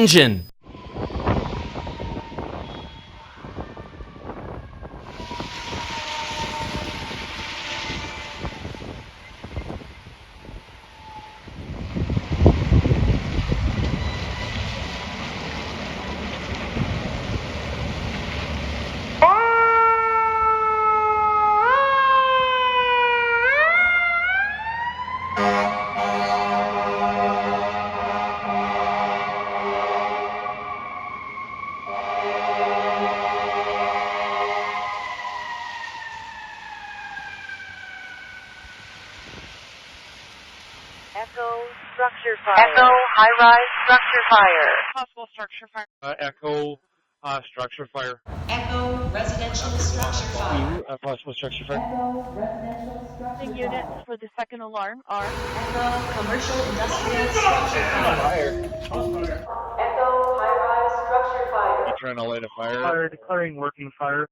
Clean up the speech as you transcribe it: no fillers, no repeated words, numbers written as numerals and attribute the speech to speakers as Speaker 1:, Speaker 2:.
Speaker 1: Engine.
Speaker 2: Echo structure fire. Echo high-rise structure fire.
Speaker 3: Possible structure fire. Echo structure fire.
Speaker 4: Echo residential structure fire.
Speaker 3: Possible structure fire.
Speaker 4: Echo residential structure
Speaker 5: The units for the second alarm are
Speaker 4: Echo commercial industrial structure fire. Echo high-rise structure fire.
Speaker 3: You trying to light a fire?
Speaker 6: Fire declaring working fire.